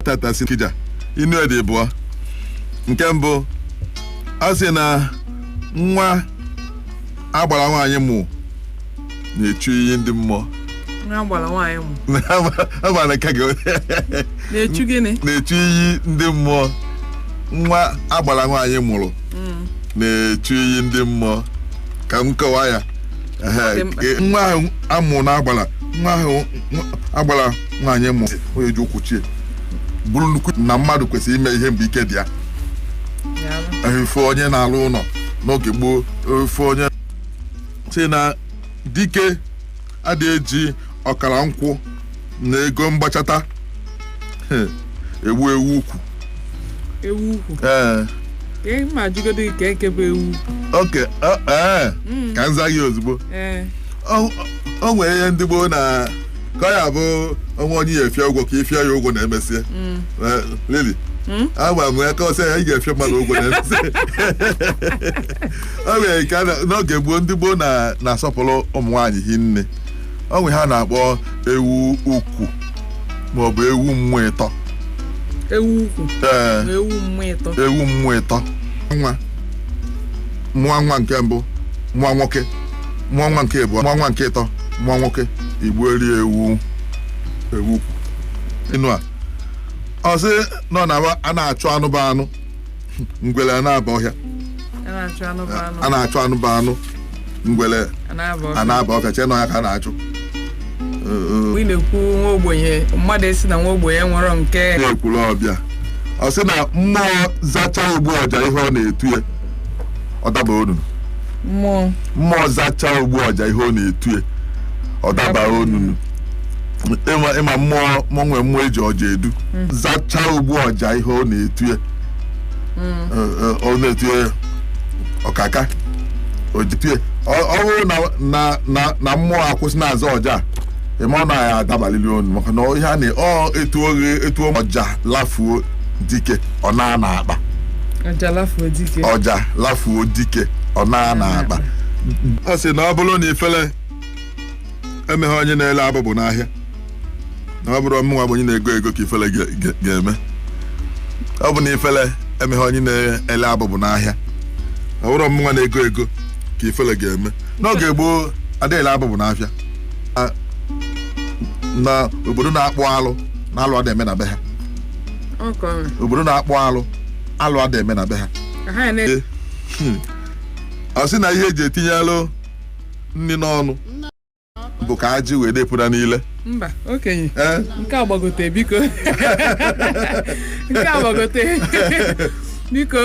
tata si kija inu ede bụ nke mbụ ọ sị na nwa agbara nwaanyị mụ na-echu iyi ndị mmụọ. Nwa agbara nwaanyị mụ agbara ka gị na-echu gịnị? Na-echu iyi ndị mmụọ. Nwa agbara nwaanyị mụrụ na-echu iyi ndị mmụọ ka m kọwaa ya. Nwa ahụ amụ na agbara nwa ahụ agbara nwaanyị mụ onye ji ụkwụ chie bụrụ nnukwu na mmadụ kwesịrị ime ihe mgbe ike dị ya. Efe onye na-alụ ụlọ n'oge gboo, efe onye si na dike adịghị eji ọkara nkwụ na ego mgbachata ewu ukwu. Ewu ukwu? Ma jigodo ike ekebe ewu. Oke, ka nza gị ozugbo. O nwere ihe ndị gboo na ka ya bụ onwe onye ya efie ụgwọ ka ifie ya ụgwọ na-emesie. Lili, agba m ya ka ọ sị ya ị ga-efie mmadụ ụgwọ na-emesie. O nwere ka n'oge gboo ndị gboo na-asọpụrụ ụmụ nwaanyị hinne. O nwere ha na-akpọ ewu ukwu maọbụ ewu mmụọ ịtọ. Ewu ukwu? Ewu mmụọ ịtọ. Ewu mmụọ ịtọ. Mụọ nwa nke mbụ, mụọ nwoke, mụọ nwa nke abụọ, mụọ nwa nke ịtọ, mụọ nwoke, igbo eri ewu ukwu. Ịnụ ọ sị nọ na a na-achụ anụ ngwele a na-aba ọhịa. A na-achụ anụ ngwele a na-aba ọhịa chee na ya ka a na-achụ. Ị na-ekwu nwa ogbenye mmadụ esi na nwa ogbenye nwere nke na-ekwuru ọbịa. Ọ sị na mmụọ zachaa ogbu ọja ihe ọ na-etu ya ọ daba onunu. Mmụọ zachaa ogbu ọja ihe ọ na-etu ya ọ daba onunu. Ịma mmụọ nwere mmụọ eji ọja edu. Zachaa ogbu ọja ihe ọ na-etu ya ọ na-etu ya ọkaka o jitu ya. Ọ bụrụ na mmụọ akwụsị na-aza ọja ịma ọ na-ya adabalili onu maka na ihe a na-etuo ọja lafuo dike ọ na-akpa. Ọja lafuo dike. Ọja lafuo dike ọ na-akpa. Ọ sị na ọ bụrụ na ifele emeghe onye na-ele abụbụ n'ahịa na ọ bụrụ mmụọ bụ onye na-ego ego ka ifele ga-eme. Ọ bụ na ifele emeghe onye na-ele abụbụ n'ahịa ọ bụrụ mmụọ na-ego ego ka ifele ga-eme. N'oge gboo adịghị ele abụbụ n'ahịa. Na obodo na-akpụ alụ adị eme na be ha. Obodo na-akpụ alụ adị eme na be ha. Ọ sị na ihe eji etinye alụ nri n'ọnụ bụ ka ajị wee depụta n'ile. Mba, okenye. Nke agbagote biko. Nke agbagote biko